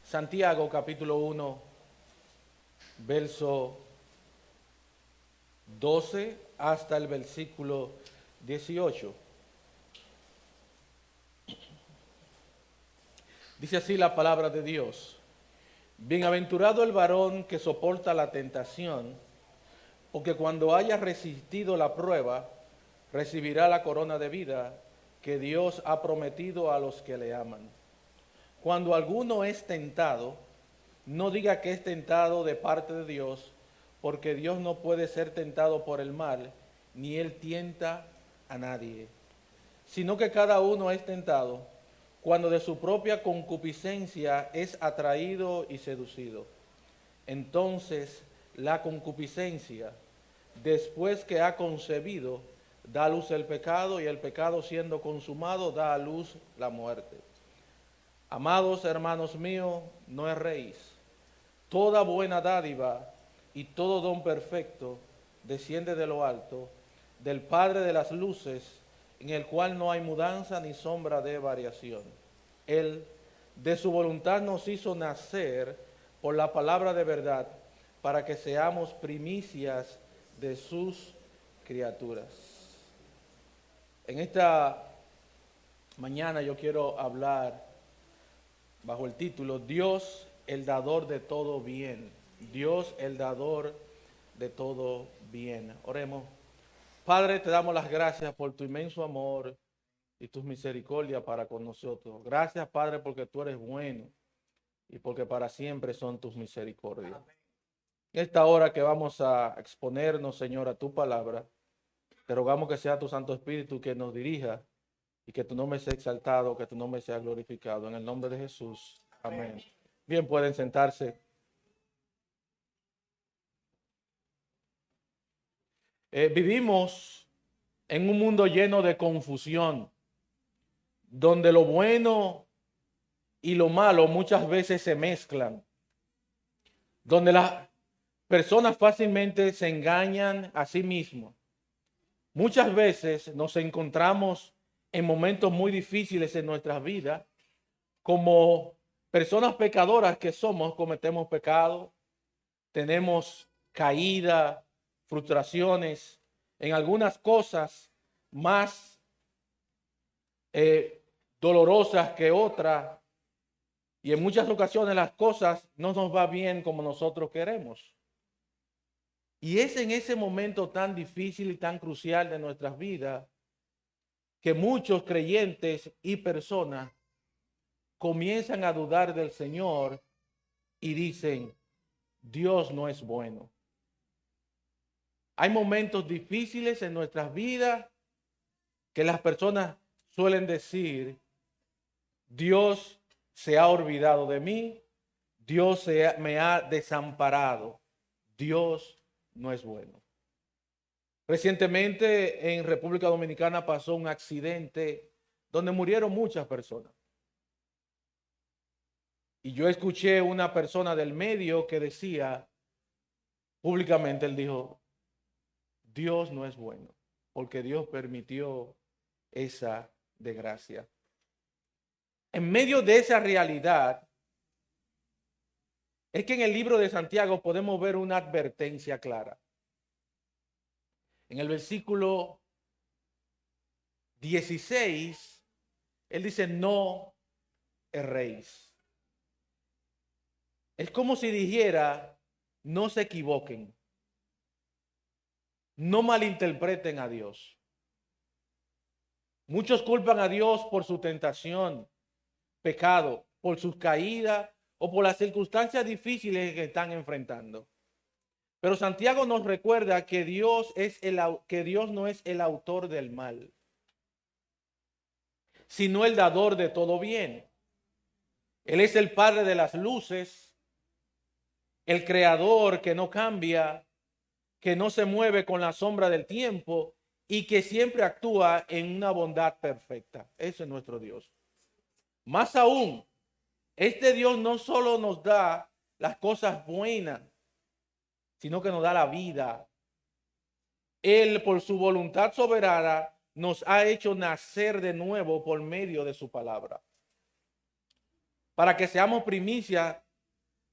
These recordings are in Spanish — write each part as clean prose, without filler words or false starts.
Santiago capítulo 1, verso 12 hasta el versículo 18. Dice así la palabra de Dios. Bienaventurado el varón que soporta la tentación, porque cuando haya resistido la prueba, recibirá la corona de vida que Dios ha prometido a los que le aman. Cuando alguno es tentado, no diga que es tentado de parte de Dios, porque Dios no puede ser tentado por el mal, ni él tienta a nadie, sino que cada uno es tentado cuando de su propia concupiscencia es atraído y seducido. Entonces la concupiscencia, después que ha concebido, da a luz el pecado, y el pecado siendo consumado da a luz la muerte. Amados hermanos míos, no erréis. Toda buena dádiva y todo don perfecto desciende de lo alto, del Padre de las luces, en el cual no hay mudanza ni sombra de variación. Él, de su voluntad, nos hizo nacer por la palabra de verdad, para que seamos primicias de sus criaturas. En esta mañana yo quiero hablar bajo el título Dios, el dador de todo bien. Dios, el dador de todo bien. Oremos. Padre, te damos las gracias por tu inmenso amor y tus misericordias para con nosotros. Gracias, Padre, porque tú eres bueno y porque para siempre son tus misericordias. En esta hora que vamos a exponernos, Señor, a tu palabra, te rogamos que sea tu Santo Espíritu que nos dirija y que tu nombre sea exaltado, que tu nombre sea glorificado. En el nombre de Jesús. Amén. Bien, pueden sentarse. Vivimos en un mundo lleno de confusión, donde lo bueno y lo malo muchas veces se mezclan, donde las personas fácilmente se engañan a sí mismos. Muchas veces nos encontramos en momentos muy difíciles en nuestras vidas, como personas pecadoras que somos, cometemos pecado, tenemos caída, frustraciones, en algunas cosas más dolorosas que otras, y en muchas ocasiones las cosas no nos va bien como nosotros queremos. Y es en ese momento tan difícil y tan crucial de nuestras vidas que muchos creyentes y personas comienzan a dudar del Señor y dicen, Dios no es bueno. Hay momentos difíciles en nuestras vidas que las personas suelen decir, Dios se ha olvidado de mí, Dios me ha desamparado, Dios no es bueno. Recientemente en República Dominicana pasó un accidente donde murieron muchas personas. Y yo escuché una persona del medio que decía, públicamente él dijo, Dios no es bueno, porque Dios permitió esa desgracia. En medio de esa realidad, es que en el libro de Santiago podemos ver una advertencia clara. En el versículo 16, él dice, no erréis. Es como si dijera, no se equivoquen, no malinterpreten a Dios. Muchos culpan a Dios por su tentación, pecado, por sus caídas o por las circunstancias difíciles que están enfrentando. Pero Santiago nos recuerda que que Dios no es el autor del mal, sino el dador de todo bien. Él es el Padre de las luces, el creador que no cambia, que no se mueve con la sombra del tiempo y que siempre actúa en una bondad perfecta. Ese es nuestro Dios. Más aún, este Dios no solo nos da las cosas buenas, sino que nos da la vida. Él, por su voluntad soberana, nos ha hecho nacer de nuevo por medio de su palabra. para que seamos primicia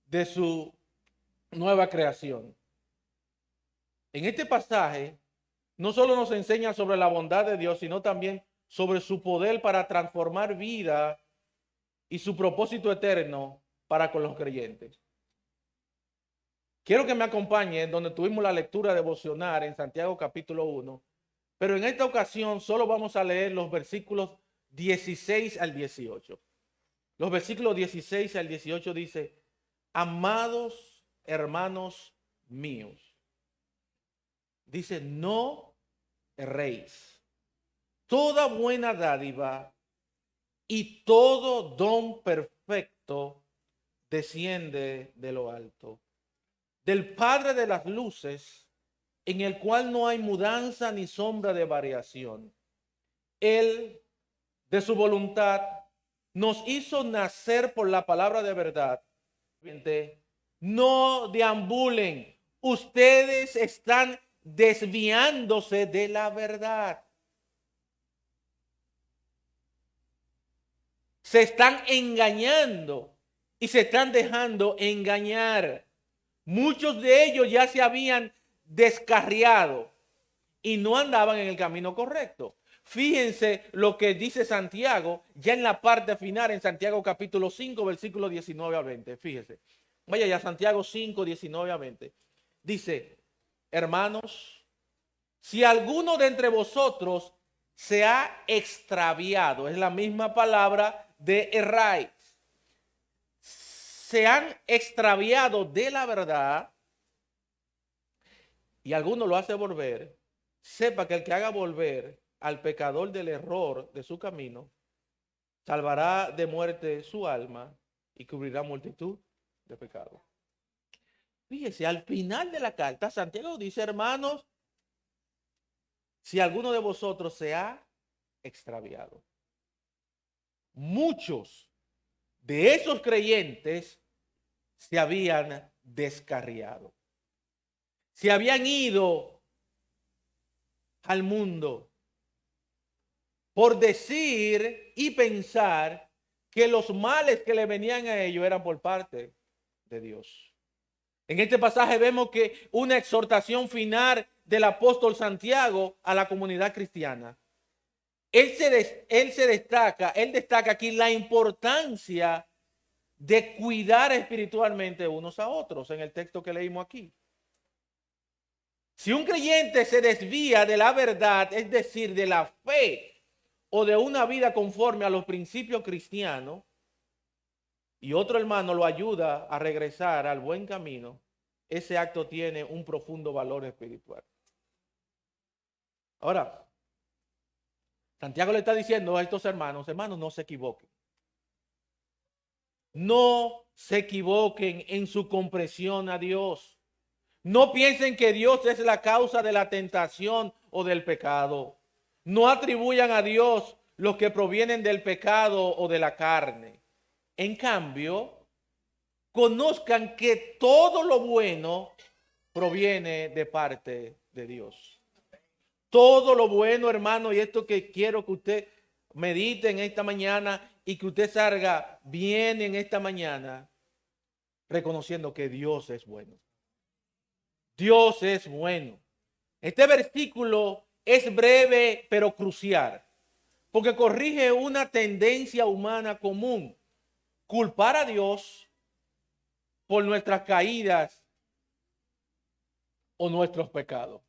de su nueva creación. En este pasaje no solo nos enseña sobre la bondad de Dios, sino también sobre su poder para transformar vida y su propósito eterno para con los creyentes. Quiero que me acompañen donde tuvimos la lectura devocional en Santiago capítulo 1, pero en esta ocasión solo vamos a leer los versículos 16 al 18. Los versículos 16 al 18 dice: amados hermanos míos, dice, no erréis. Toda buena dádiva y todo don perfecto desciende de lo alto, del Padre de las luces, en el cual no hay mudanza ni sombra de variación. Él, de su voluntad, nos hizo nacer por la palabra de verdad. No deambulen, ustedes están desviándose de la verdad. Se están engañando y se están dejando engañar. Muchos de ellos ya se habían descarriado y no andaban en el camino correcto. Fíjense lo que dice Santiago ya en la parte final, en Santiago capítulo 5, versículo 19 a 20. Fíjense. Vaya ya, Santiago 5, 19 a 20. Dice: hermanos, si alguno de entre vosotros se ha extraviado, es la misma palabra de erráis, se han extraviado de la verdad y alguno lo hace volver, sepa que el que haga volver al pecador del error de su camino, salvará de muerte su alma y cubrirá multitud de pecados. Fíjese, al final de la carta, Santiago dice: hermanos, si alguno de vosotros se ha extraviado. Muchos de esos creyentes se habían descarriado. Se habían ido al mundo por decir y pensar que los males que le venían a ellos eran por parte de Dios. En este pasaje vemos que una exhortación final del apóstol Santiago a la comunidad cristiana. Él destaca aquí la importancia de cuidar espiritualmente unos a otros en el texto que leímos aquí. Si un creyente se desvía de la verdad, es decir, de la fe o de una vida conforme a los principios cristianos, y otro hermano lo ayuda a regresar al buen camino, ese acto tiene un profundo valor espiritual. Ahora, Santiago le está diciendo a estos hermanos: hermanos, no se equivoquen. No se equivoquen en su comprensión a Dios. No piensen que Dios es la causa de la tentación o del pecado. No atribuyan a Dios los que provienen del pecado o de la carne. En cambio, conozcan que todo lo bueno proviene de parte de Dios. Todo lo bueno, hermano, y esto que quiero que usted medite en esta mañana y que usted salga bien en esta mañana, reconociendo que Dios es bueno. Dios es bueno. Este versículo es breve pero crucial, porque corrige una tendencia humana común: culpar a Dios por nuestras caídas o nuestros pecados.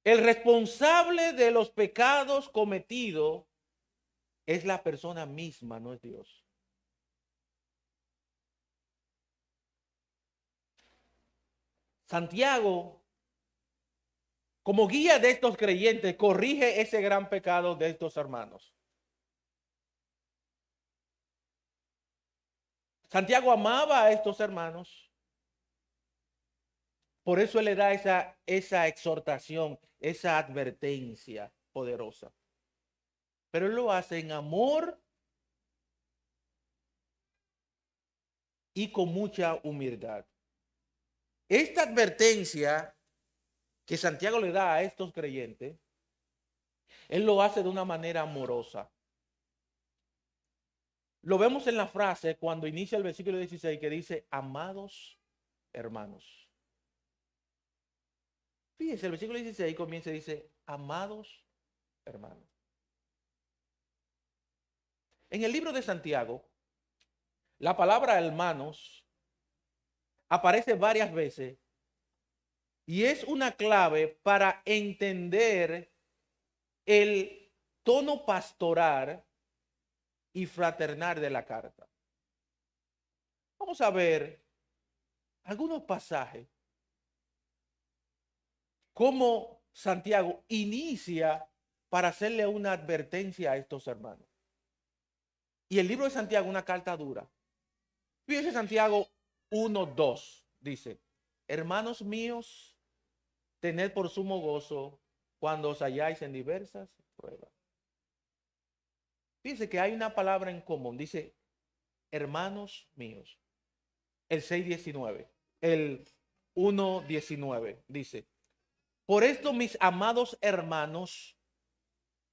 El responsable de los pecados cometidos es la persona misma, no es Dios. Santiago, como guía de estos creyentes, corrige ese gran pecado de estos hermanos. Santiago amaba a estos hermanos. Por eso él le da esa exhortación, esa advertencia poderosa. Pero él lo hace en amor y con mucha humildad. Esta advertencia que Santiago le da a estos creyentes Él lo hace de una manera amorosa. Lo vemos en la frase cuando inicia el versículo 16 que dice, amados hermanos. Fíjense, el versículo 16 comienza y dice, amados hermanos. En el libro de Santiago, la palabra hermanos aparece varias veces y es una clave para entender el tono pastoral y fraternal de la carta. Vamos a ver algunos pasajes, cómo Santiago inicia para hacerle una advertencia a estos hermanos. Y el libro de Santiago, una carta dura. Fíjense Santiago 1:2, dice, hermanos míos, tened por sumo gozo cuando os halláis en diversas pruebas. Fíjense que hay una palabra en común, dice, hermanos míos. El 6:19, el 1:19 dice, por esto mis amados hermanos,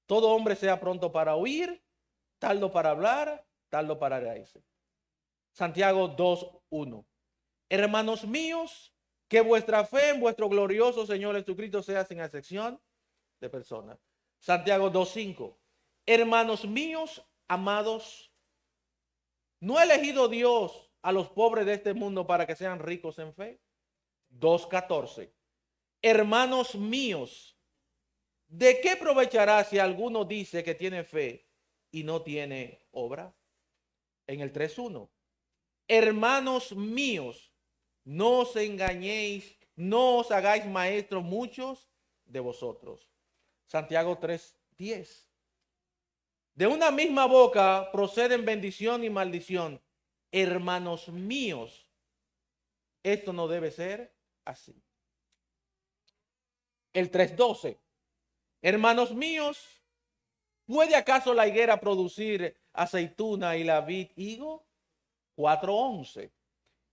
todo hombre sea pronto para oír, tardo para hablar, tardo para reírse. Santiago 2:1, hermanos míos, que vuestra fe en vuestro glorioso Señor Jesucristo sea sin excepción de personas. Santiago 2:5, hermanos míos, amados, ¿no ha elegido Dios a los pobres de este mundo para que sean ricos en fe? 2:14, hermanos míos, ¿de qué aprovechará si alguno dice que tiene fe y no tiene obra? En el 3:1, hermanos míos, no os engañéis, no os hagáis maestros muchos de vosotros. Santiago 3:10, de una misma boca proceden bendición y maldición. Hermanos míos, esto no debe ser así. El 3:12, hermanos míos, ¿puede acaso la higuera producir aceituna y la vid higo? 4:11,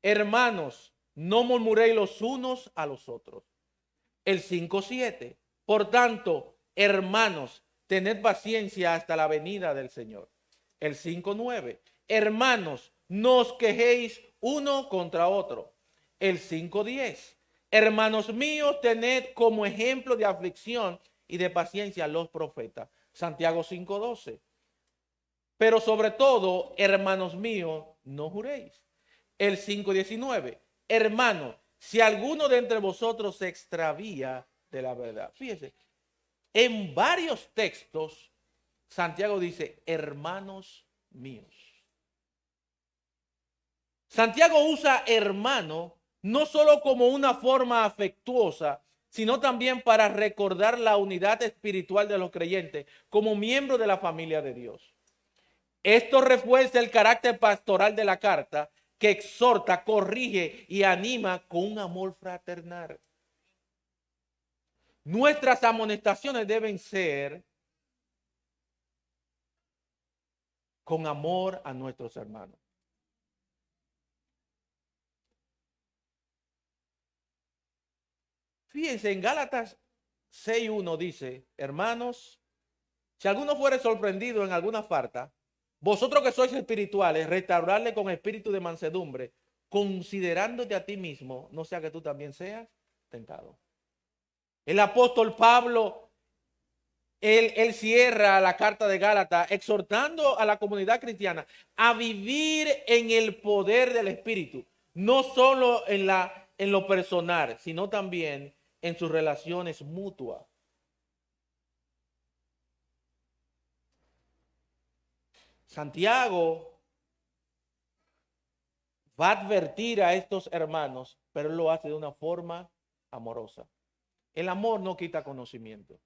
hermanos, no murmuréis los unos a los otros. El 5:7, por tanto, hermanos, tened paciencia hasta la venida del Señor. El 5:9, hermanos, no os quejéis uno contra otro. El 5:10, hermanos míos, tened como ejemplo de aflicción y de paciencia los profetas. Santiago 5:12, pero sobre todo, hermanos míos, no juréis. El 5:19, hermanos, si alguno de entre vosotros se extravía de la verdad. Fíjese, en varios textos, Santiago dice, hermanos míos. Santiago usa hermano no solo como una forma afectuosa, sino también para recordar la unidad espiritual de los creyentes como miembros de la familia de Dios. Esto refuerza el carácter pastoral de la carta, que exhorta, corrige y anima con un amor fraternal. Nuestras amonestaciones deben ser con amor a nuestros hermanos. Fíjense, en Gálatas 6:1 dice, hermanos, si alguno fuere sorprendido en alguna falta, vosotros que sois espirituales, restaurarle con espíritu de mansedumbre, considerándote a ti mismo, no sea que tú también seas tentado. El apóstol Pablo, él cierra la carta de Gálatas exhortando a la comunidad cristiana a vivir en el poder del Espíritu, no solo en lo personal, sino también en sus relaciones mutuas. Santiago va a advertir a estos hermanos, pero él lo hace de una forma amorosa. El amor no quita conocimiento.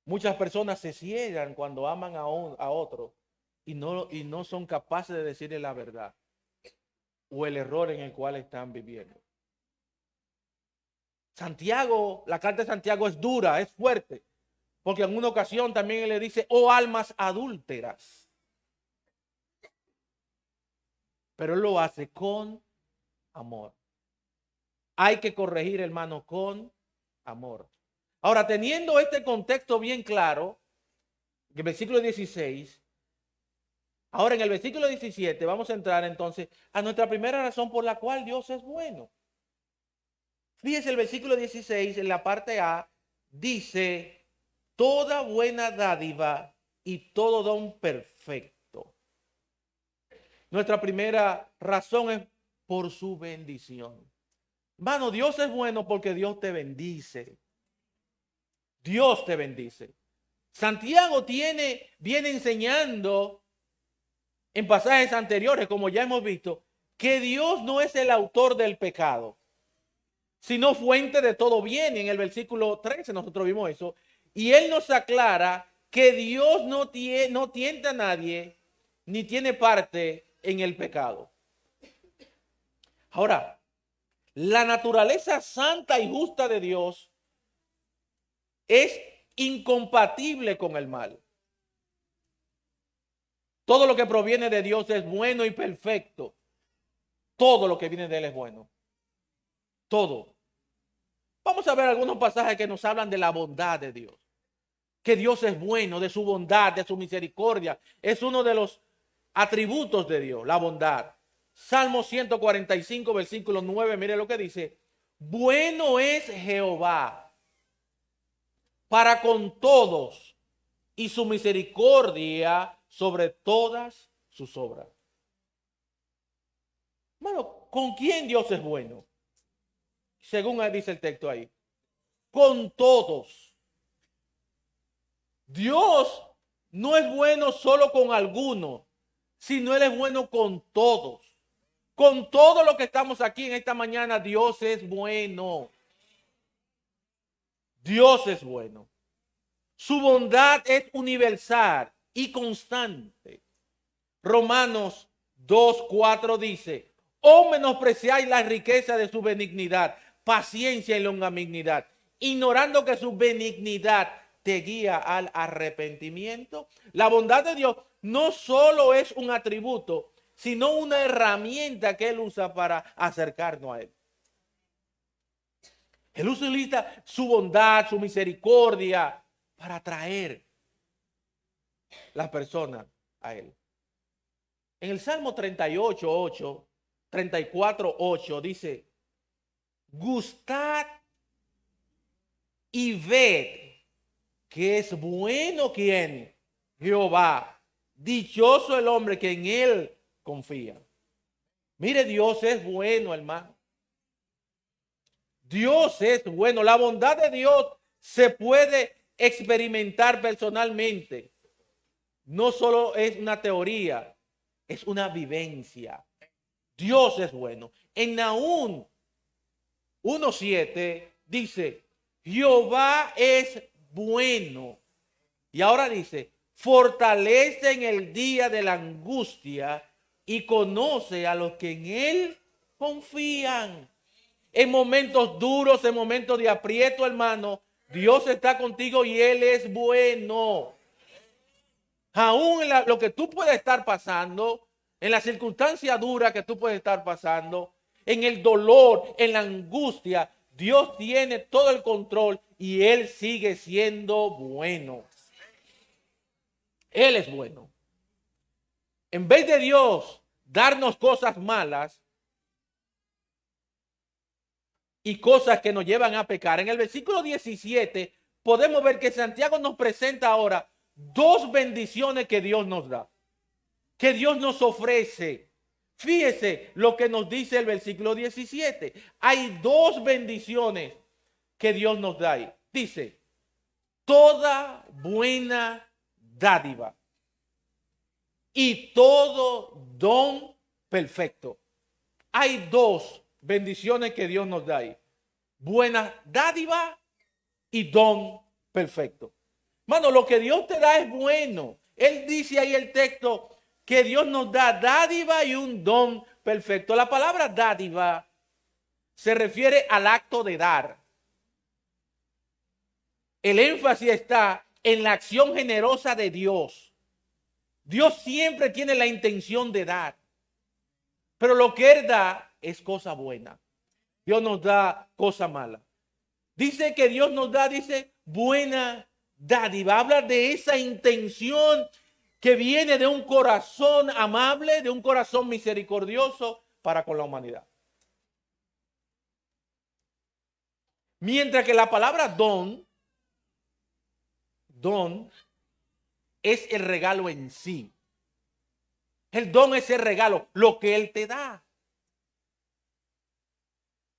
Muchas personas se ciegan cuando aman a otro y no son capaces de decirle la verdad o el error en el cual están viviendo. Santiago, la carta de Santiago es dura, es fuerte, porque en una ocasión también él le dice, oh almas adúlteras. Pero él lo hace con amor. Hay que corregir, hermano, con amor. Ahora, teniendo este contexto bien claro, el versículo 16, ahora en el versículo 17 vamos a entrar entonces a nuestra primera razón por la cual Dios es bueno. Fíjese el versículo 16 en la parte A, dice, toda buena dádiva y todo don perfecto. Nuestra primera razón es por su bendición. Hermano, Dios es bueno porque Dios te bendice. Dios te bendice. Santiago viene enseñando en pasajes anteriores, como ya hemos visto, que Dios no es el autor del pecado, sino fuente de todo bien. Y en el versículo 13 nosotros vimos eso. Y él nos aclara que Dios no tienta a nadie, ni tiene parte en el pecado. Ahora, la naturaleza santa y justa de Dios es incompatible con el mal. Todo lo que proviene de Dios es bueno y perfecto. Todo lo que viene de Él es bueno. Todo. Vamos a ver algunos pasajes que nos hablan de la bondad de Dios. Que Dios es bueno, de su bondad, de su misericordia. Es uno de los atributos de Dios, la bondad. Salmo 145, versículo 9, mire lo que dice. Bueno es Jehová para con todos y su misericordia sobre todas sus obras. Bueno, ¿con quién Dios es bueno? Según dice el texto ahí. Con todos. Dios no es bueno solo con algunos, sino Él es bueno con todos. Con todo lo que estamos aquí en esta mañana, Dios es bueno. Dios es bueno. Su bondad es universal y constante. Romanos 2:4 dice, o menospreciáis la riqueza de su benignidad, paciencia y longanimidad, ignorando que su benignidad te guía al arrepentimiento. La bondad de Dios no solo es un atributo, sino una herramienta que Él usa para acercarnos a Él. Él utiliza su bondad, su misericordia para atraer las personas a Él. En el Salmo 38:8, 34:8 dice, gustad y ved que es bueno quien Jehová, dichoso el hombre que en Él confía. Mire, Dios es bueno, hermano. Dios es bueno. La bondad de Dios se puede experimentar personalmente. No solo es una teoría, es una vivencia. Dios es bueno. En Nahum 1:7 dice, Jehová es bueno. Y ahora dice, fortalece en el día de la angustia y conoce a los que en Él confían. En momentos duros, en momentos de aprieto, hermano, Dios está contigo y Él es bueno. Aún en lo que tú puedes estar pasando, en la circunstancia dura que tú puedes estar pasando, en el dolor, en la angustia, Dios tiene todo el control y Él sigue siendo bueno. Él es bueno. En vez de Dios darnos cosas malas y cosas que nos llevan a pecar, en el versículo 17 podemos ver que Santiago nos presenta ahora dos bendiciones que Dios nos da, que Dios nos ofrece. Fíjese lo que nos dice el versículo 17. Hay dos bendiciones que Dios nos da ahí. Dice, toda buena dádiva y todo don perfecto. Hay dos bendiciones que Dios nos da ahí. Buena dádiva y don perfecto. Mano, lo que Dios te da es bueno. Él dice ahí el texto que Dios nos da dádiva y un don perfecto. La palabra dádiva se refiere al acto de dar. El énfasis está en la acción generosa de Dios. Dios siempre tiene la intención de dar. Pero lo que Él da es cosa buena. Dios nos da cosa mala. Dice que Dios nos da, dice, buena dádiva. Habla de esa intención que viene de un corazón amable, de un corazón misericordioso para con la humanidad. Mientras que la palabra don es el regalo en sí. El don es el regalo, lo que Él te da.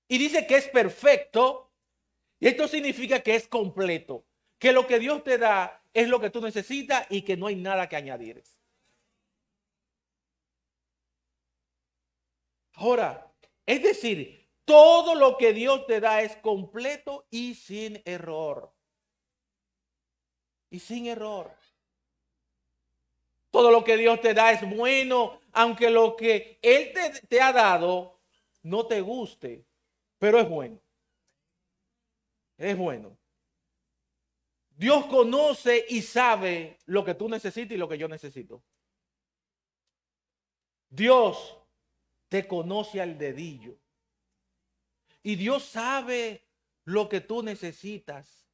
Y dice que es perfecto, y esto significa que es completo, que lo que Dios te da es lo que tú necesitas y que no hay nada que añadir. Ahora, es decir, todo lo que Dios te da es completo y sin error. Y sin error. Todo lo que Dios te da es bueno, aunque lo que Él te ha dado no te guste, pero es bueno. Es bueno. Dios conoce y sabe lo que tú necesitas y lo que yo necesito. Dios te conoce al dedillo. Y Dios sabe lo que tú necesitas.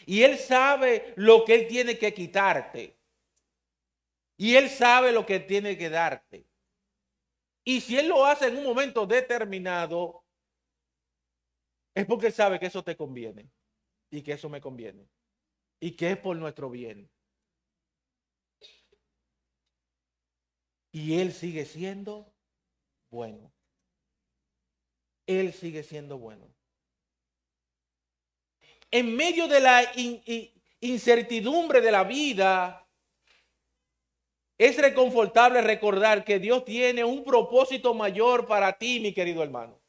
Y Él sabe lo que Él tiene que quitarte. Y Él sabe lo que tiene que darte. Y si Él lo hace en un momento determinado, es porque Él sabe que eso te conviene. Y que eso me conviene. Y que es por nuestro bien. Y Él sigue siendo bueno. Él sigue siendo bueno. En medio de la incertidumbre de la vida, es reconfortable recordar que Dios tiene un propósito mayor para ti, mi querido hermano.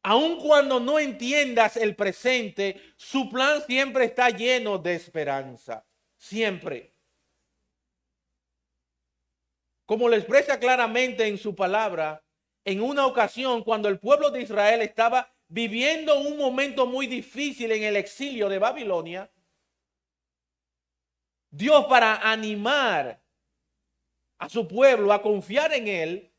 Aun cuando no entiendas el presente, su plan siempre está lleno de esperanza. Siempre. Como lo expresa claramente en su palabra, en una ocasión cuando el pueblo de Israel estaba viviendo un momento muy difícil en el exilio de Babilonia, Dios, para animar a su pueblo a confiar en Él,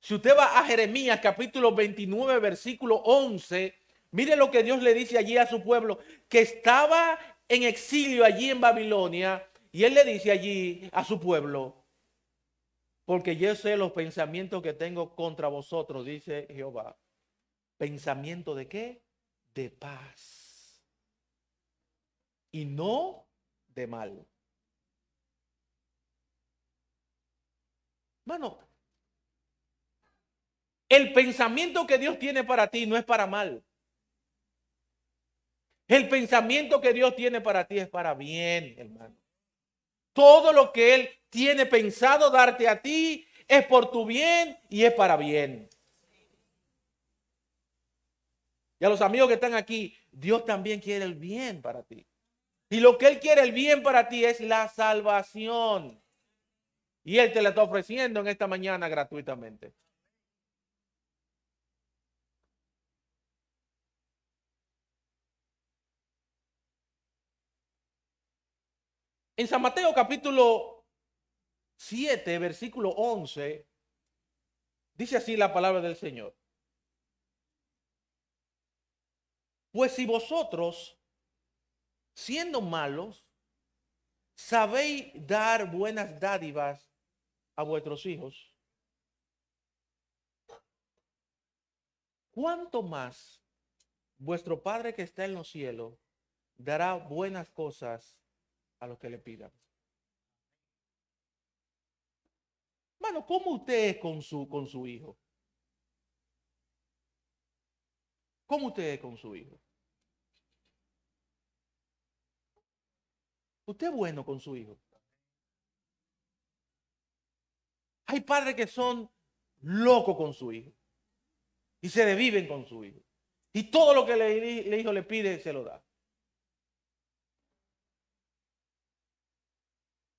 si usted va a Jeremías capítulo 29, versículo 11, mire lo que Dios le dice allí a su pueblo, que estaba en exilio allí en Babilonia, y Él le dice allí a su pueblo, porque yo sé los pensamientos que tengo contra vosotros, dice Jehová. ¿Pensamiento de qué? De paz. Y no de mal. Bueno, el pensamiento que Dios tiene para ti no es para mal. El pensamiento que Dios tiene para ti es para bien, hermano. Todo lo que Él tiene pensado darte a ti es por tu bien y es para bien. Y a los amigos que están aquí, Dios también quiere el bien para ti. Y lo que Él quiere el bien para ti es la salvación. Y Él te la está ofreciendo en esta mañana gratuitamente. En San Mateo capítulo 7, versículo 11, dice así la palabra del Señor. Pues si vosotros, siendo malos, sabéis dar buenas dádivas a vuestros hijos, ¿cuánto más vuestro Padre que está en los cielos dará buenas cosas a los que le pidan? Bueno, ¿cómo usted es con su hijo? ¿Cómo usted es con su hijo? Usted es bueno con su hijo. Hay padres que son locos con su hijo y se desviven con su hijo. Y todo lo que el hijo le pide, se lo da.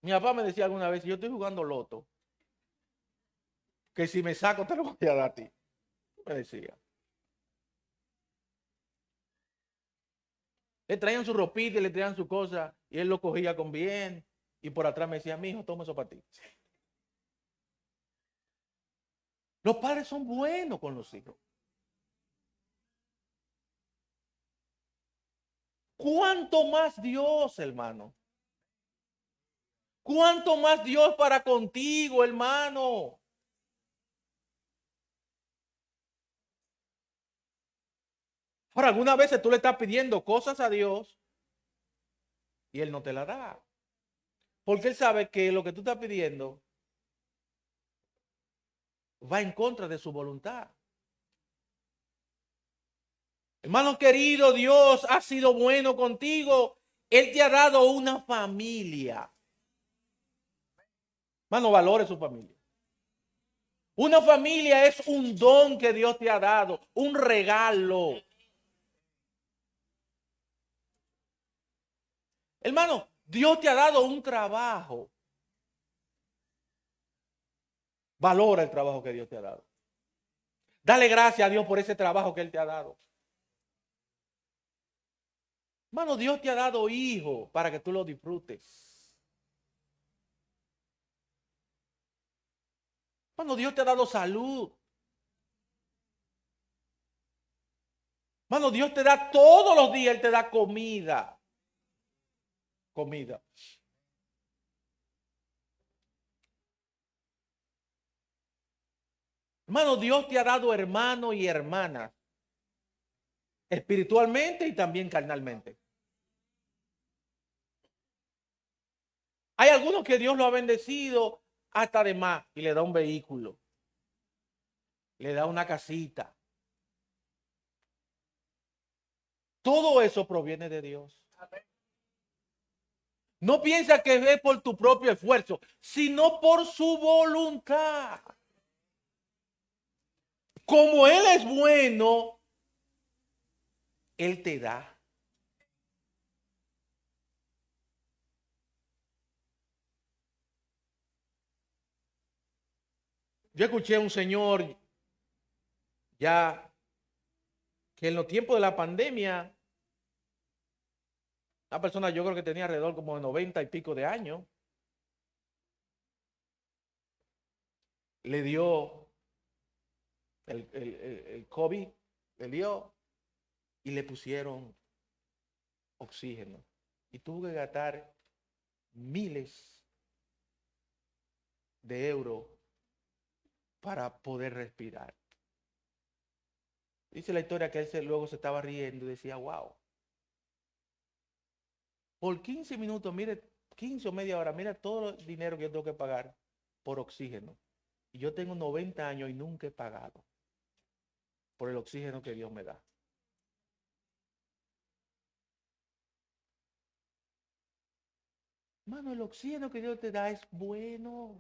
Mi papá me decía alguna vez, yo estoy jugando loto, que si me saco te lo voy a dar a ti. Me decía. Le traían su ropita, le traían su cosa, y él lo cogía con bien. Y por atrás me decía, mi hijo, toma eso para ti. Los padres son buenos con los hijos. ¿Cuánto más Dios, hermano? ¿Cuánto más Dios para contigo, hermano? Ahora, algunas veces tú le estás pidiendo cosas a Dios y Él no te la da. Porque Él sabe que lo que tú estás pidiendo va en contra de su voluntad. Hermano querido, Dios ha sido bueno contigo. Él te ha dado una familia. Hermano, valore su familia. Una familia es un don que Dios te ha dado, un regalo. Hermano, Dios te ha dado un trabajo. Valora el trabajo que Dios te ha dado. Dale gracias a Dios por ese trabajo que Él te ha dado. Hermano, Dios te ha dado hijos para que tú lo disfrutes. Hermano, Dios te ha dado salud. Hermano, Dios te da todos los días, Él te da comida. Comida. Hermano, Dios te ha dado hermanos y hermanas, espiritualmente y también carnalmente. Hay algunos que Dios lo ha bendecido hasta de más y le da un vehículo, le da una casita. Todo eso proviene de Dios. No piensa que es por tu propio esfuerzo, sino por su voluntad. Como Él es bueno, Él te da. Yo escuché a un señor ya que en los tiempos de la pandemia, una persona yo creo que tenía alrededor como de 90 y pico de años, le dio el COVID, le dio y le pusieron oxígeno. Y tuvo que gastar miles de euros para poder respirar. Dice la historia que él luego se estaba riendo y decía, wow. Por 15 minutos, mire, 15 o media hora, mira todo el dinero que yo tengo que pagar por oxígeno. Y yo tengo 90 años y nunca he pagado por el oxígeno que Dios me da. Mano, el oxígeno que Dios te da es bueno.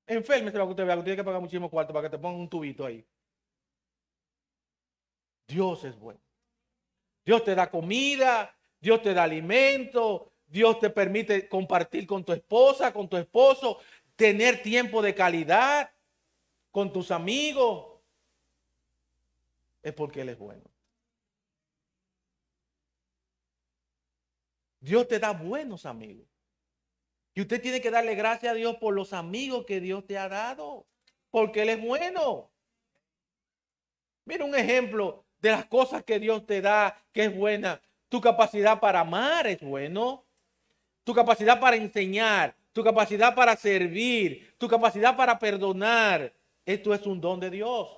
Enferme, lo que usted vea, usted tiene que pagar muchísimo cuarto para que te pongan un tubito ahí. Dios es bueno. Dios te da comida, Dios te da alimento, Dios te permite compartir con tu esposa, con tu esposo, tener tiempo de calidad con tus amigos. Es porque Él es bueno. Dios te da buenos amigos. Y usted tiene que darle gracias a Dios por los amigos que Dios te ha dado. Porque Él es bueno. Mira un ejemplo de las cosas que Dios te da, que es buena. Tu capacidad para amar es bueno. Tu capacidad para enseñar, tu capacidad para servir, tu capacidad para perdonar. Esto es un don de Dios.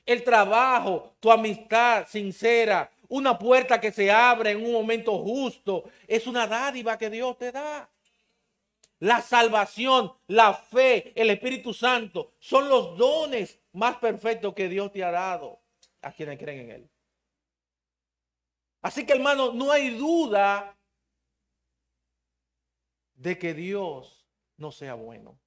El trabajo, tu amistad sincera, una puerta que se abre en un momento justo, es una dádiva que Dios te da. La salvación, la fe, el Espíritu Santo son los dones más perfectos que Dios te ha dado a quienes creen en Él. Así que, hermano, no hay duda de que Dios no sea bueno.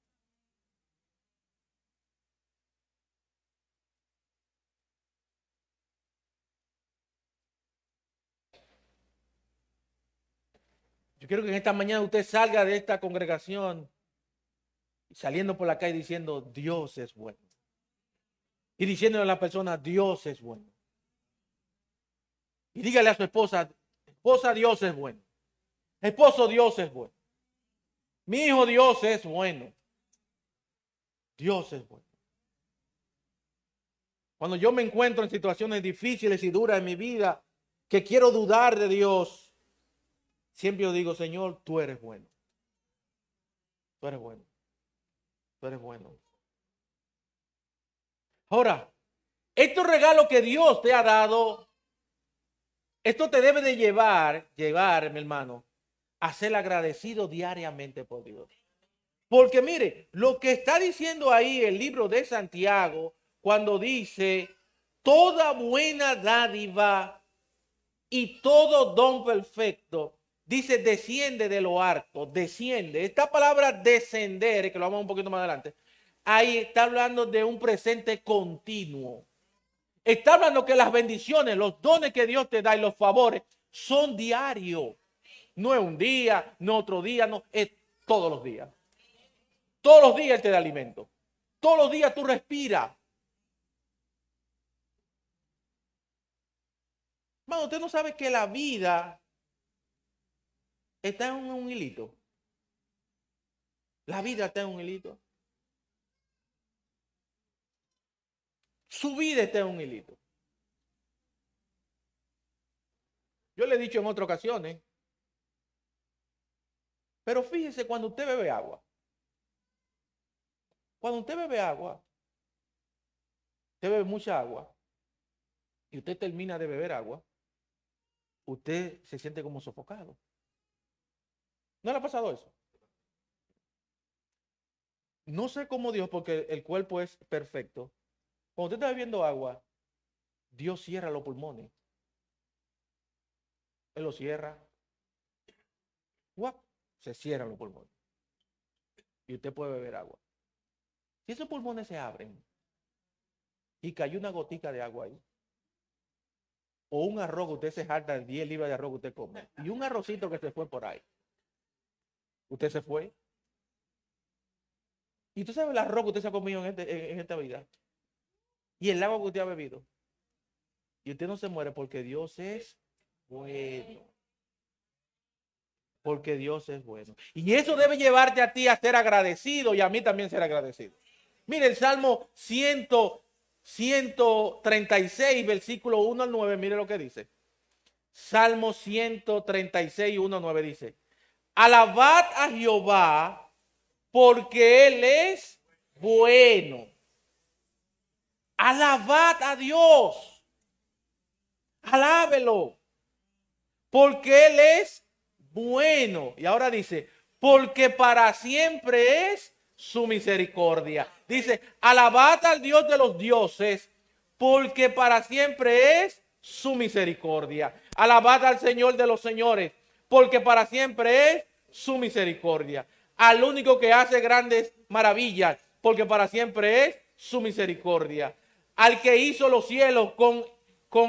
Yo quiero que en esta mañana usted salga de esta congregación saliendo por la calle diciendo Dios es bueno. Y diciéndole a la persona Dios es bueno. Y dígale a su esposa, esposa Dios es bueno. Esposo Dios es bueno. Mi hijo Dios es bueno. Dios es bueno. Cuando yo me encuentro en situaciones difíciles y duras en mi vida, que quiero dudar de Dios, siempre yo digo, Señor, tú eres bueno. Tú eres bueno. Tú eres bueno. Ahora, estos regalos que Dios te ha dado, esto te debe de llevar, mi hermano, a ser agradecido diariamente por Dios. Porque mire, lo que está diciendo ahí el libro de Santiago, cuando dice, toda buena dádiva y todo don perfecto, dice, desciende de lo alto, desciende. Esta palabra descender, que lo vamos a ver un poquito más adelante, ahí está hablando de un presente continuo. Está hablando que las bendiciones, los dones que Dios te da y los favores son diarios. No es un día, no otro día, no, es todos los días. Todos los días Él te da alimento. Todos los días tú respiras. Mano, usted no sabe que la vida está en un hilito. La vida está en un hilito. Su vida está en un hilito. Yo le he dicho en otras ocasiones. Pero fíjese cuando usted bebe agua. Cuando usted bebe agua, usted bebe mucha agua y usted termina de beber agua, usted se siente como sofocado. ¿No le ha pasado eso? No sé cómo Dios, porque el cuerpo es perfecto. Cuando usted está bebiendo agua, Dios cierra los pulmones. Él los cierra. ¡Guap! Se cierran los pulmones. Y usted puede beber agua. Si esos pulmones se abren y cayó una gotica de agua ahí, o un arroz que usted se jarta de 10 libras de arroz que usted come, y un arrocito que se fue por ahí, usted se fue. Y tú sabes el arroz que usted se ha comido en esta vida, y el agua que usted ha bebido, y usted no se muere porque Dios es bueno. Porque Dios es bueno. Y eso debe llevarte a ti a ser agradecido y a mí también ser agradecido. Mire el Salmo 136, versículo 1 al 9, mire lo que dice. Salmo 136, 1 al 9 dice, alabad a Jehová porque Él es bueno. Alabad a Dios. Alábelo. Porque Él es bueno. Y ahora dice, porque para siempre es su misericordia. Dice, alabad al Dios de los dioses, porque para siempre es su misericordia. Alabad al Señor de los señores, porque para siempre es su misericordia. Al único que hace grandes maravillas, porque para siempre es su misericordia. Al que hizo los cielos con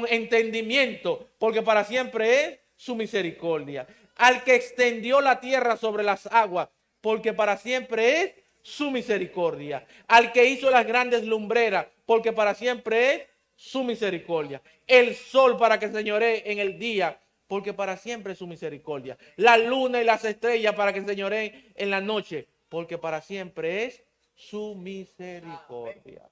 entendimiento, porque para siempre es su misericordia. Al que extendió la tierra sobre las aguas, porque para siempre es su misericordia. Al que hizo las grandes lumbreras, porque para siempre es su misericordia. El sol para que señoree en el día, porque para siempre es su misericordia. La luna y las estrellas para que señoreen en la noche, porque para siempre es su misericordia.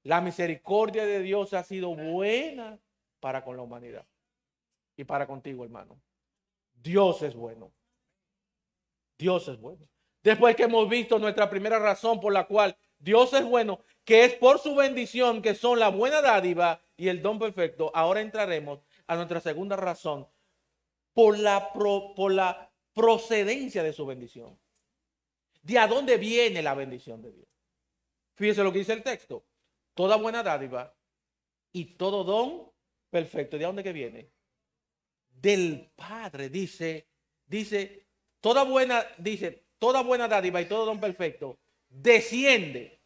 La misericordia de Dios ha sido buena para con la humanidad y para contigo, hermano. Dios es bueno. Dios es bueno. Después que hemos visto nuestra primera razón por la cual Dios es bueno, que es por su bendición, que son la buena dádiva y el don perfecto, ahora entraremos a nuestra segunda razón por la procedencia de su bendición. ¿De a dónde viene la bendición de Dios? Fíjese lo que dice el texto. Toda buena dádiva y todo don perfecto. ¿De dónde que viene? Del Padre. Dice, toda buena dádiva y todo don perfecto desciende,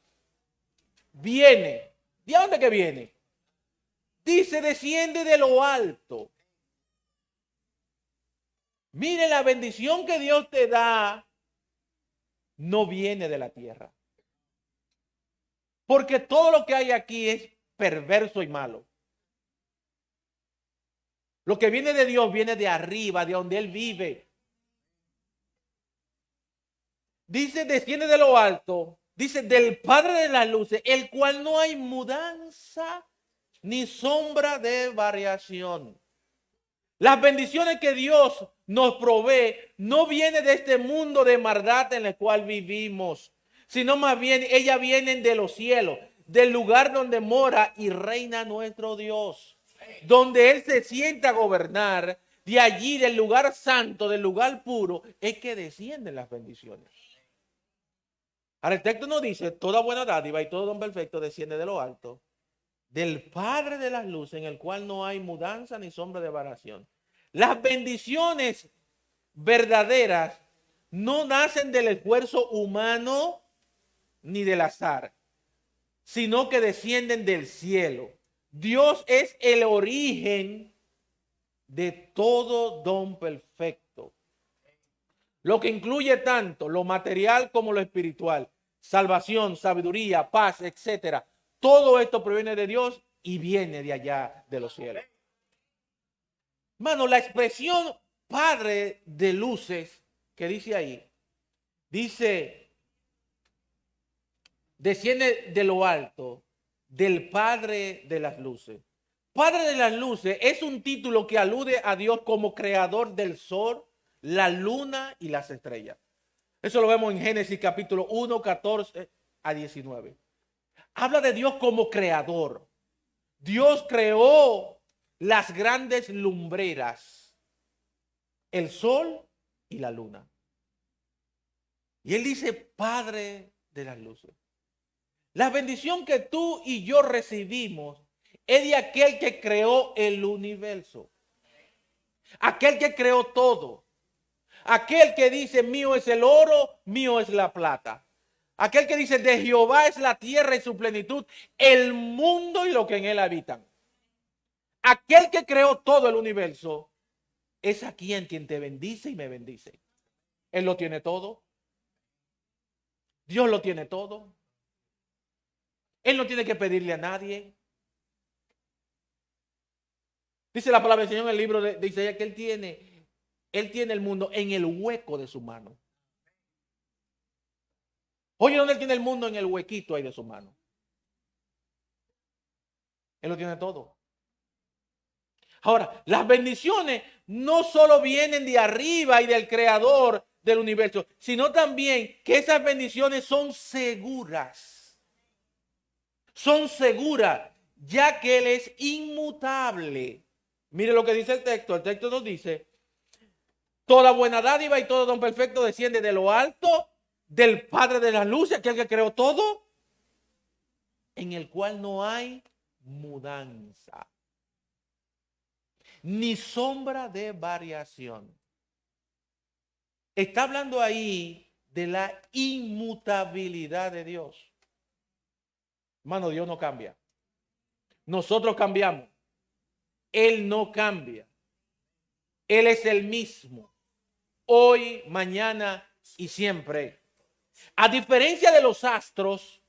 viene. ¿De dónde que viene? Dice, desciende de lo alto. Mire, la bendición que Dios te da no viene de la tierra. Porque todo lo que hay aquí es perverso y malo. Lo que viene de Dios viene de arriba, de donde Él vive. Dice, desciende de lo alto. Dice, del Padre de las luces, el cual no hay mudanza ni sombra de variación. Las bendiciones que Dios nos provee no vienen de este mundo de maldad en el cual vivimos, sino más bien ellas vienen de los cielos, del lugar donde mora y reina nuestro Dios, donde Él se sienta a gobernar. De allí, del lugar santo, del lugar puro, es que descienden las bendiciones. Ahora el texto nos dice, toda buena dádiva y todo don perfecto desciende de lo alto, del Padre de las luces, en el cual no hay mudanza ni sombra de variación. Las bendiciones verdaderas no nacen del esfuerzo humano ni del azar, sino que descienden del cielo. Dios es el origen de todo don perfecto, lo que incluye tanto lo material como lo espiritual, salvación, sabiduría, paz, etcétera. Todo esto proviene de Dios y viene de allá de los cielos. Mano, la expresión Padre de luces que dice ahí, dice, desciende de lo alto, del Padre de las luces. Padre de las luces es un título que alude a Dios como creador del sol, la luna y las estrellas. Eso lo vemos en Génesis capítulo 1, 14 a 19. Habla de Dios como creador. Dios creó las grandes lumbreras, el sol y la luna. Y Él dice, Padre de las luces. La bendición que tú y yo recibimos es de aquel que creó el universo. Aquel que creó todo. Aquel que dice, mío es el oro, mío es la plata. Aquel que dice, de Jehová es la tierra y su plenitud, el mundo y lo que en él habitan. Aquel que creó todo el universo es a quien te bendice y me bendice. Él lo tiene todo. Dios lo tiene todo. Él no tiene que pedirle a nadie. Dice la palabra del Señor en el libro de Isaías que Él tiene el mundo en el hueco de su mano. Oye, ¿dónde Él tiene el mundo? En el huequito ahí de su mano. Él lo tiene todo. Ahora, las bendiciones no solo vienen de arriba y del creador del universo, sino también que esas bendiciones son seguras. Son seguras, ya que Él es inmutable. Mire lo que dice el texto. El texto nos dice, toda buena dádiva y todo don perfecto desciende de lo alto, del Padre de las luces, aquel que creó todo, en el cual no hay mudanza, ni sombra de variación. Está hablando ahí de la inmutabilidad de Dios. Hermano, Dios no cambia. Nosotros cambiamos. Él no cambia. Él es el mismo. Hoy, mañana y siempre. A diferencia de los astros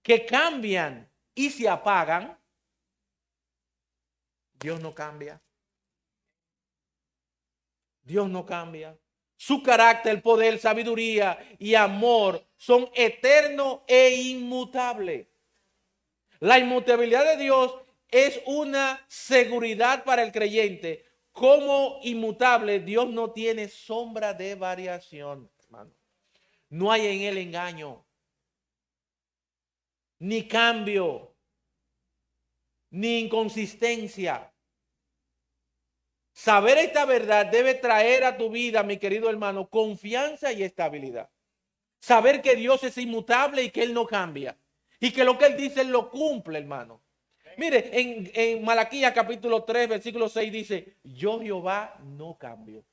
que cambian y se apagan, Dios no cambia. Dios no cambia. Su carácter, poder, sabiduría y amor son eternos e inmutables. La inmutabilidad de Dios es una seguridad para el creyente. Como inmutable, Dios no tiene sombra de variación, hermano. No hay en él engaño, ni cambio, ni inconsistencia. Saber esta verdad debe traer a tu vida, mi querido hermano, confianza y estabilidad. Saber que Dios es inmutable y que Él no cambia. Y que lo que Él dice, Él lo cumple, hermano. Mire, en Malaquías capítulo 3, versículo 6 dice, yo Jehová no cambio.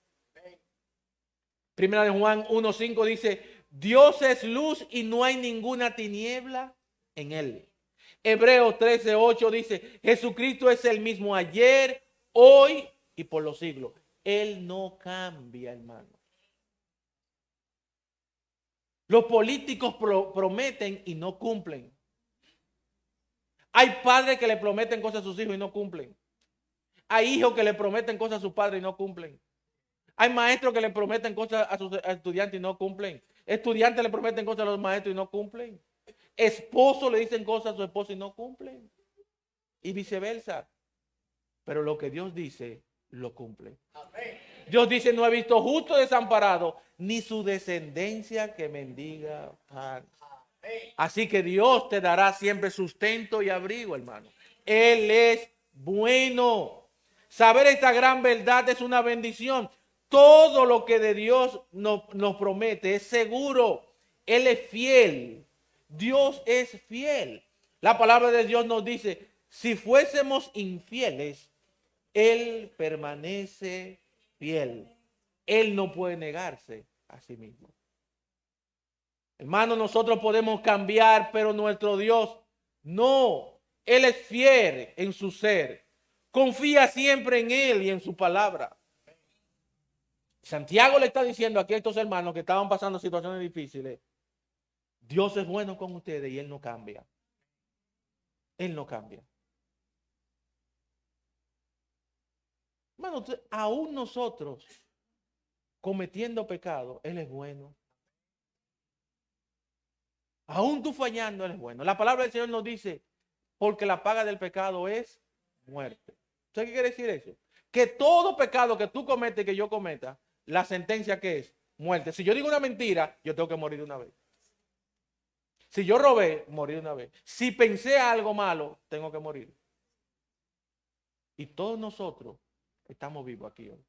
Primera de Juan 1:5 dice, Dios es luz y no hay ninguna tiniebla en Él. Hebreos 13:8 dice, Jesucristo es el mismo ayer, hoy y por los siglos. Él no cambia, hermano. Los políticos prometen y no cumplen. Hay padres que le prometen cosas a sus hijos y no cumplen. Hay hijos que le prometen cosas a sus padres y no cumplen. Hay maestros que le prometen cosas a sus estudiantes y no cumplen. Estudiantes le prometen cosas a los maestros y no cumplen. Esposos le dicen cosas a su esposa y no cumplen. Y viceversa. Pero lo que Dios dice, lo cumple. Dios dice, no he visto justo desamparado, ni su descendencia que mendiga pan. Así que Dios te dará siempre sustento y abrigo, hermano. Él es bueno. Saber esta gran verdad es una bendición. Todo lo que de Dios nos promete es seguro. Él es fiel. Dios es fiel. La palabra de Dios nos dice, si fuésemos infieles, Él permanece fiel. Él no puede negarse a sí mismo. Hermano, nosotros podemos cambiar, pero nuestro Dios no. Él es fiel en su ser. Confía siempre en Él y en su palabra. Santiago le está diciendo aquí a estos hermanos que estaban pasando situaciones difíciles, Dios es bueno con ustedes y Él no cambia. Él no cambia. Hermano, aún nosotros cometiendo pecado, Él es bueno. Aún tú fallando, Él es bueno. La palabra del Señor nos dice, porque la paga del pecado es muerte. ¿Usted qué quiere decir eso? Que todo pecado que tú cometes y que yo cometa, la sentencia que es muerte. Si yo digo una mentira, yo tengo que morir de una vez. Si yo robé, morí de una vez. Si pensé algo malo, tengo que morir. Y todos nosotros estamos vivos aquí hoy.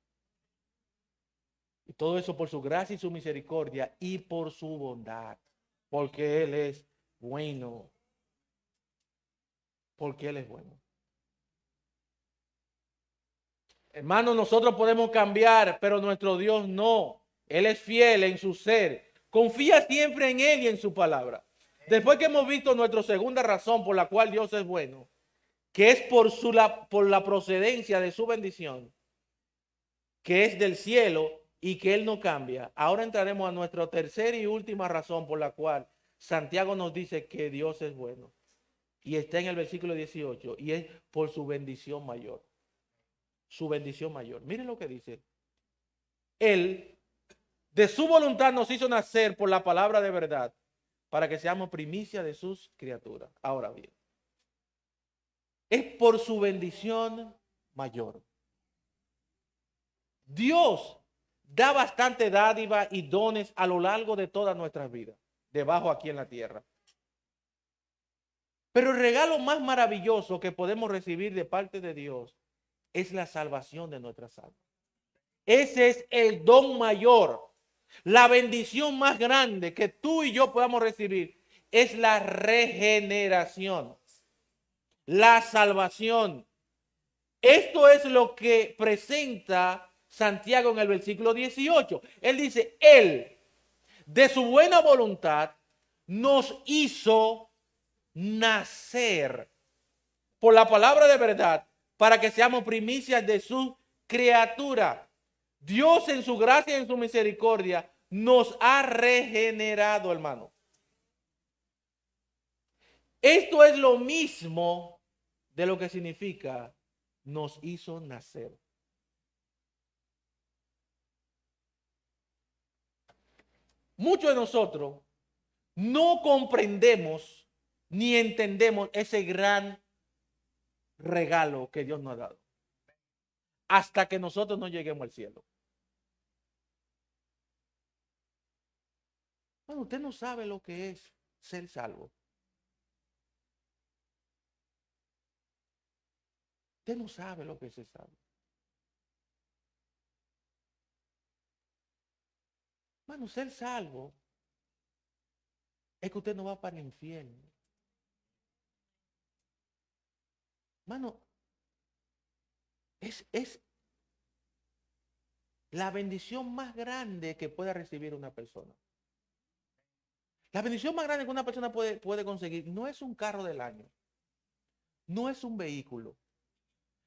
Y todo eso por su gracia y su misericordia y por su bondad. Porque Él es bueno. Porque Él es bueno. Hermanos, nosotros podemos cambiar, pero nuestro Dios no. Él es fiel en su ser. Confía siempre en Él y en su palabra. Después que hemos visto nuestra segunda razón por la cual Dios es bueno, que es por la procedencia de su bendición, que es del cielo y que Él no cambia. Ahora entraremos a nuestra tercera y última razón por la cual Santiago nos dice que Dios es bueno. Y está en el versículo 18 y es por su bendición mayor. Su bendición mayor. Miren lo que dice. Él, de su voluntad, nos hizo nacer por la palabra de verdad para que seamos primicia de sus criaturas. Ahora bien, es por su bendición mayor. Dios da bastante dádiva y dones a lo largo de todas nuestras vidas, debajo aquí en la tierra. Pero el regalo más maravilloso que podemos recibir de parte de Dios es la salvación de nuestras almas. Ese es el don mayor. La bendición más grande que tú y yo podamos recibir es la regeneración, la salvación. Esto es lo que presenta Santiago en el versículo 18. Él dice, Él, de su buena voluntad, nos hizo nacer por la palabra de verdad para que seamos primicias de su criatura. Dios en su gracia y en su misericordia nos ha regenerado, hermano. Esto es lo mismo de lo que significa nos hizo nacer. Muchos de nosotros no comprendemos ni entendemos ese gran regalo que Dios nos ha dado hasta que nosotros no lleguemos al cielo. Bueno, usted no sabe lo que es ser salvo. Usted no sabe lo que es ser salvo. Bueno, ser salvo es que usted no va para el infierno. Mano, es la bendición más grande que pueda recibir una persona. La bendición más grande que una persona puede conseguir no es un carro del año, no es un vehículo,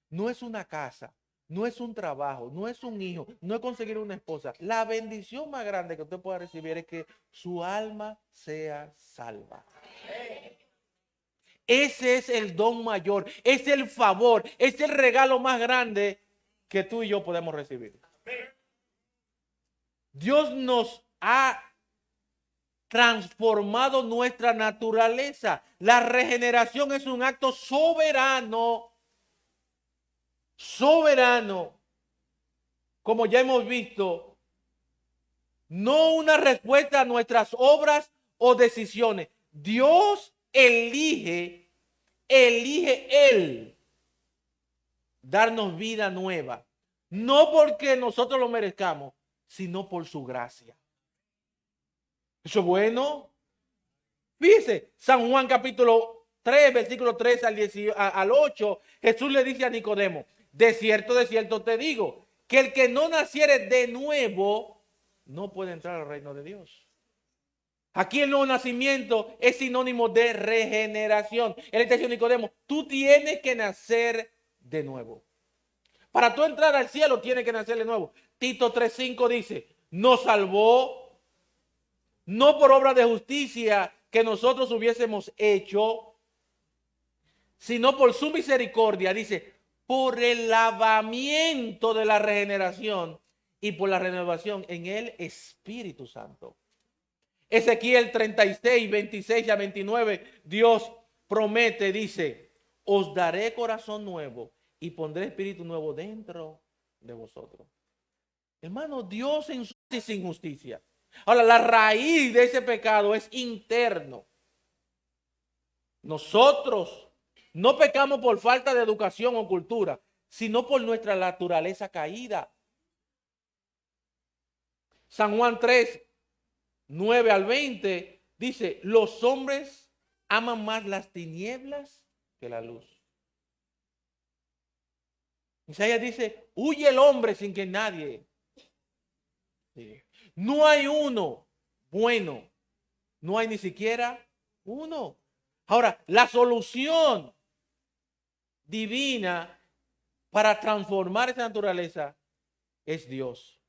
no es una casa, no es un trabajo, no es un hijo, no es conseguir una esposa. La bendición más grande que usted pueda recibir es que su alma sea salva. Ese es el don mayor, es el favor, es el regalo más grande que tú y yo podemos recibir. Dios nos ha transformado nuestra naturaleza. La regeneración es un acto soberano. Soberano. como ya hemos visto, no una respuesta a nuestras obras o decisiones. Dios elige Él darnos vida nueva. No porque nosotros lo merezcamos, sino por su gracia. Eso es bueno. Fíjese, San Juan capítulo 3, versículo 3 al 8, Jesús le dice a Nicodemo, de cierto te digo, que el que no naciere de nuevo, no puede entrar al reino de Dios. Aquí el nuevo nacimiento es sinónimo de regeneración. Él está diciendo, Nicodemo, tú tienes que nacer de nuevo. Para tú entrar al cielo tienes que nacer de nuevo. Tito 3:5 dice, nos salvó no por obra de justicia que nosotros hubiésemos hecho, sino por su misericordia, dice, por el lavamiento de la regeneración y por la renovación en el Espíritu Santo. Ezequiel 36, 26 a 29, Dios promete, dice, os daré corazón nuevo y pondré espíritu nuevo dentro de vosotros. Hermano, Dios en su injusticia. Ahora, la raíz de ese pecado es interno. Nosotros no pecamos por falta de educación o cultura, sino por nuestra naturaleza caída. San Juan 3, 9 al 20 dice, los hombres aman más las tinieblas que la luz. Isaías dice, huye el hombre sin que nadie. Sí. No hay uno bueno, no hay ni siquiera uno. Ahora, la solución divina para transformar esa naturaleza es Dios.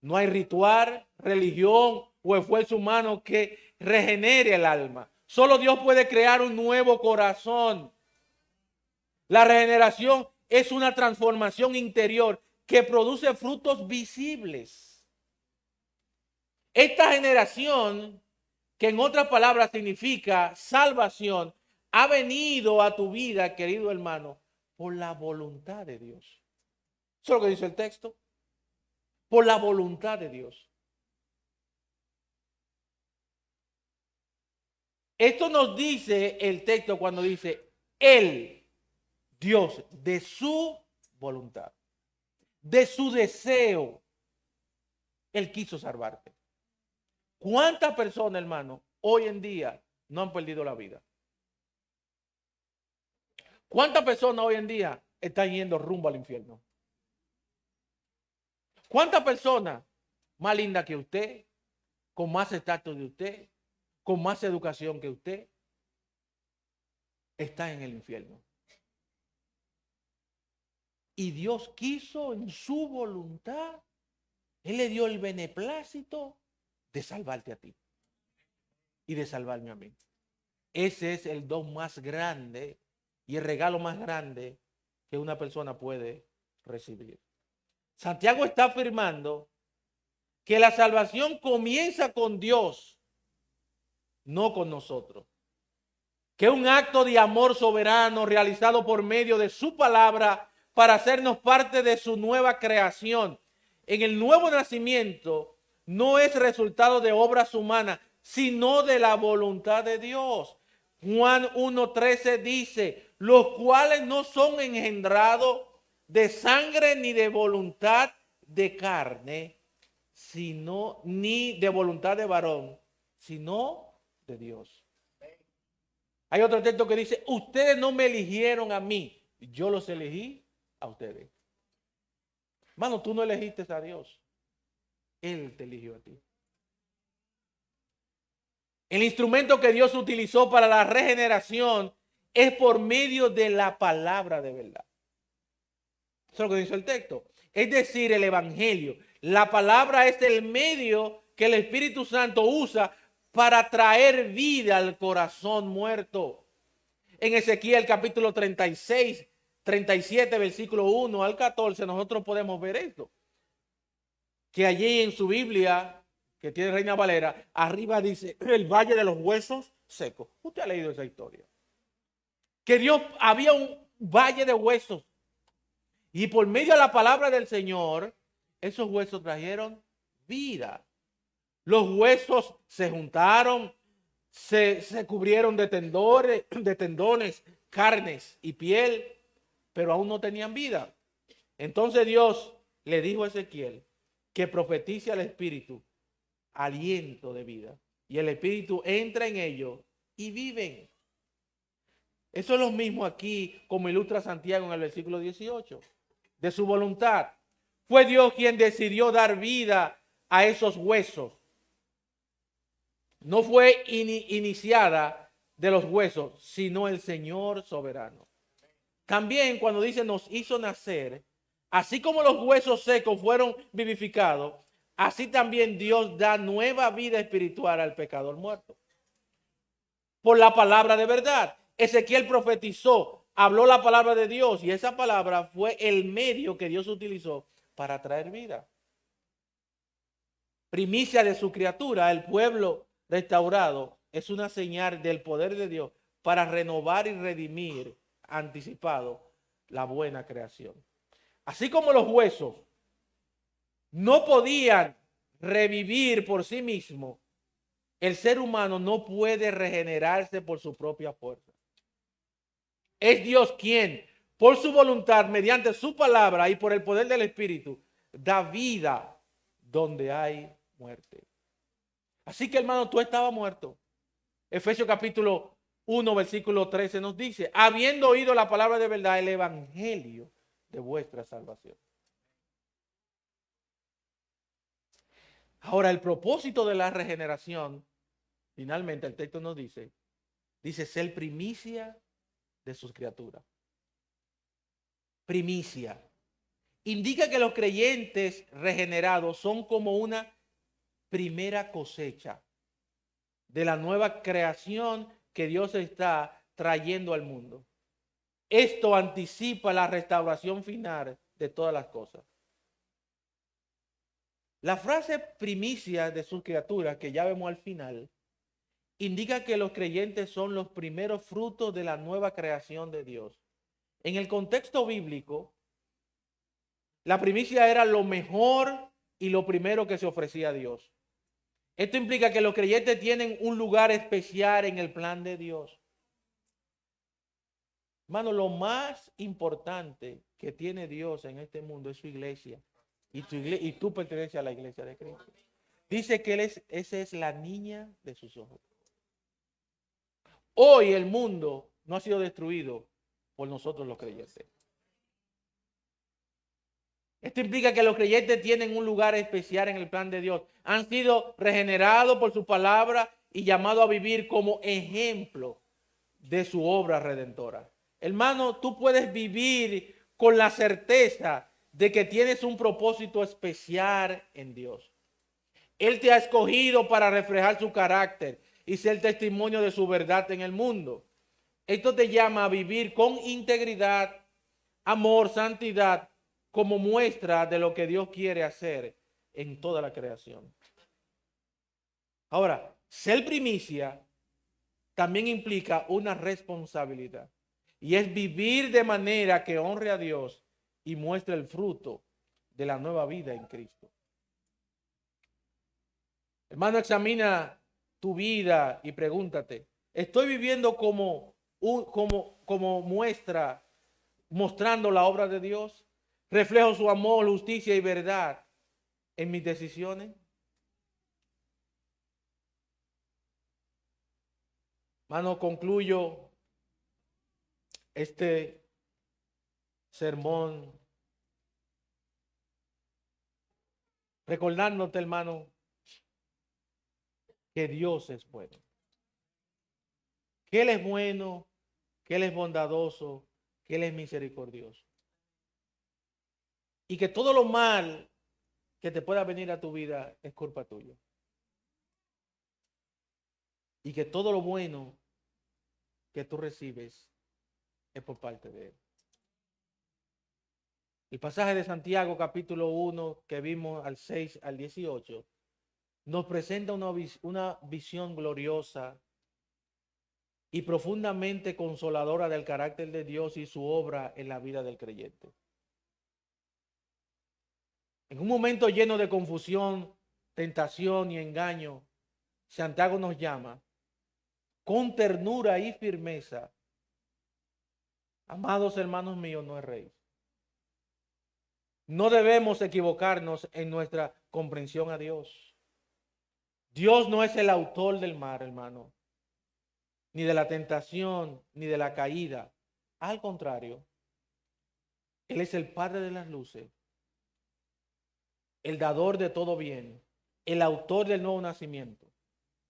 No hay ritual, religión o esfuerzo humano que regenere el alma. Solo Dios puede crear un nuevo corazón. La regeneración es una transformación interior que produce frutos visibles. Esta generación, que en otras palabras significa salvación, ha venido a tu vida, querido hermano, por la voluntad de Dios. Eso es lo que dice el texto. Por la voluntad de Dios. Esto nos dice el texto cuando dice, Él, Dios, de su voluntad, de su deseo, Él quiso salvarte. ¿Cuántas personas, hermano, hoy en día no han perdido la vida? ¿Cuántas personas hoy en día están yendo rumbo al infierno? ¿Cuántas personas más lindas que usted, con más estatus de usted, con más educación que usted, están en el infierno? Y Dios quiso en su voluntad, Él le dio el beneplácito de salvarte a ti y de salvarme a mí. Ese es el don más grande y el regalo más grande que una persona puede recibir. Santiago está afirmando que la salvación comienza con Dios, no con nosotros. Que es un acto de amor soberano realizado por medio de su palabra para hacernos parte de su nueva creación. En el nuevo nacimiento no es resultado de obras humanas, sino de la voluntad de Dios. Juan 1:13 dice, los cuales no son engendrados de sangre ni de voluntad de carne, sino ni de voluntad de varón, sino de Dios. Hay otro texto que dice, ustedes no me eligieron a mí, yo los elegí a ustedes. Hermano, tú no elegiste a Dios, Él te eligió a ti. El instrumento que Dios utilizó para la regeneración es por medio de la palabra de verdad. Eso es lo que dice el texto. Es decir, el evangelio. La palabra es el medio que el Espíritu Santo usa para traer vida al corazón muerto. En Ezequiel capítulo 36, 37, versículo 1 al 14, nosotros podemos ver esto. Que allí en su Biblia, que tiene Reina Valera, arriba dice el valle de los huesos secos. Usted ha leído esa historia. Que Dios, había un valle de huesos. Y por medio de la palabra del Señor, esos huesos trajeron vida. Los huesos se juntaron, se cubrieron de tendones, carnes y piel, pero aún no tenían vida. Entonces Dios le dijo a Ezequiel que profetice al Espíritu aliento de vida. Y el Espíritu entra en ellos y viven. Eso es lo mismo aquí, como ilustra Santiago en el versículo 18. De su voluntad. Fue Dios quien decidió dar vida a esos huesos. No fue iniciada de los huesos, sino el Señor soberano. También cuando dice nos hizo nacer, así como los huesos secos fueron vivificados, así también Dios da nueva vida espiritual al pecador muerto. Por la palabra de verdad. Ezequiel profetizó, habló la palabra de Dios y esa palabra fue el medio que Dios utilizó para traer vida. Primicia de su criatura, el pueblo restaurado, es una señal del poder de Dios para renovar y redimir anticipado la buena creación. Así como los huesos no podían revivir por sí mismos, el ser humano no puede regenerarse por su propia fuerza. Es Dios quien, por su voluntad, mediante su palabra y por el poder del Espíritu, da vida donde hay muerte. Así que, hermano, tú estabas muerto. Efesios capítulo 1, versículo 13 nos dice, habiendo oído la palabra de verdad, el evangelio de vuestra salvación. Ahora, el propósito de la regeneración, finalmente el texto nos dice ser primicia de sus criaturas. Primicia. Indica que los creyentes regenerados son como una primera cosecha de la nueva creación que Dios está trayendo al mundo. Esto anticipa la restauración final de todas las cosas. La frase primicia de sus criaturas, que ya vemos al final, indica que los creyentes son los primeros frutos de la nueva creación de Dios. En el contexto bíblico, la primicia era lo mejor y lo primero que se ofrecía a Dios. Esto implica que los creyentes tienen un lugar especial en el plan de Dios. Hermano, lo más importante que tiene Dios en este mundo es su iglesia. Y tú perteneces a la iglesia de Cristo. Dice que esa es la niña de sus ojos. Hoy el mundo no ha sido destruido por nosotros los creyentes. Esto implica que los creyentes tienen un lugar especial en el plan de Dios. Han sido regenerados por su palabra y llamados a vivir como ejemplo de su obra redentora. Hermano, tú puedes vivir con la certeza de que tienes un propósito especial en Dios. Él te ha escogido para reflejar su carácter y ser testimonio de su verdad en el mundo. Esto te llama a vivir con integridad, amor, santidad, como muestra de lo que Dios quiere hacer en toda la creación. Ahora, ser primicia también implica una responsabilidad. Y es vivir de manera que honre a Dios y muestre el fruto de la nueva vida en Cristo. Hermano, examina tu vida y pregúntate, ¿estoy viviendo como muestra, mostrando la obra de Dios? ¿Reflejo su amor, justicia y verdad en mis decisiones? Hermano, concluyo este sermón recordándote, hermano, que Dios es bueno. Que Él es bueno, que Él es bondadoso, que Él es misericordioso. Y que todo lo mal que te pueda venir a tu vida es culpa tuya. Y que todo lo bueno que tú recibes es por parte de Él. El pasaje de Santiago capítulo 1 que vimos al 6 al 18 nos presenta una visión gloriosa y profundamente consoladora del carácter de Dios y su obra en la vida del creyente. En un momento lleno de confusión, tentación y engaño, Santiago nos llama con ternura y firmeza. Amados hermanos míos, no erréis. No debemos equivocarnos en nuestra comprensión a Dios. Dios no es el autor del mal, hermano, ni de la tentación, ni de la caída. Al contrario, Él es el Padre de las luces, el dador de todo bien, el autor del nuevo nacimiento.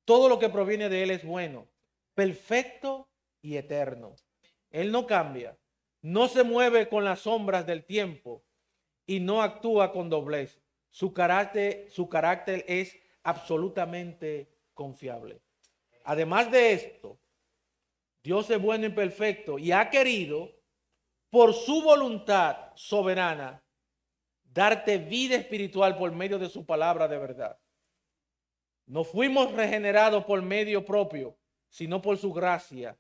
Todo lo que proviene de Él es bueno, perfecto y eterno. Él no cambia, no se mueve con las sombras del tiempo y no actúa con doblez. Su carácter es absolutamente confiable. Además de esto, Dios es bueno y perfecto y ha querido, por su voluntad soberana, darte vida espiritual por medio de su palabra de verdad. No fuimos regenerados por medio propio, sino por su gracia.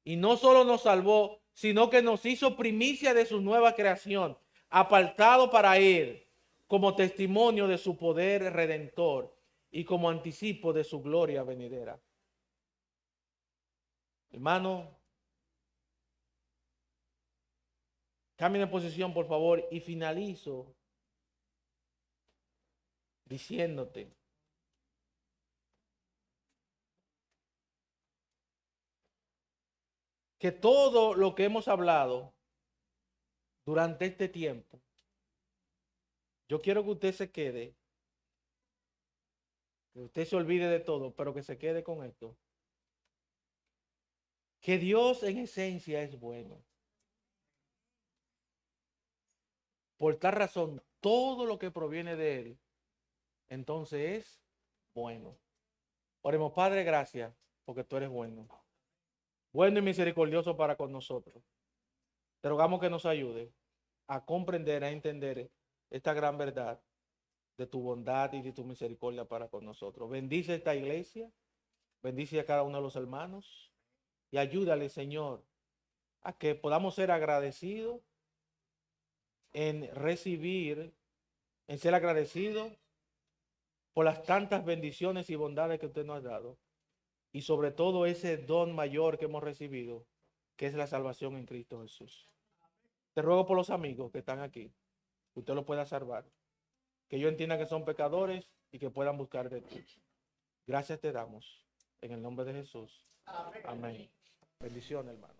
Y no solo nos salvó, sino que nos hizo primicia de su nueva creación, apartado para Él, como testimonio de su poder redentor y como anticipo de su gloria venidera. Hermano, cambien de posición, por favor, y finalizo diciéndote que todo lo que hemos hablado durante este tiempo, yo quiero que usted se quede, que usted se olvide de todo, pero que se quede con esto. Que Dios en esencia es bueno. Por tal razón, todo lo que proviene de Él, entonces es bueno. Oremos, Padre, gracias, porque tú eres bueno. Bueno y misericordioso para con nosotros. Te rogamos que nos ayude a comprender, a entender esta gran verdad de tu bondad y de tu misericordia para con nosotros. Bendice esta iglesia, bendice a cada uno de los hermanos y ayúdale, Señor, a que podamos ser agradecidos en recibir, en ser agradecidos por las tantas bendiciones y bondades que usted nos ha dado. Y sobre todo ese don mayor que hemos recibido, que es la salvación en Cristo Jesús. Te ruego por los amigos que están aquí, que usted los pueda salvar, que ellos entiendan que son pecadores y que puedan buscar de ti. Gracias te damos, en el nombre de Jesús. Amén. Bendiciones, hermano.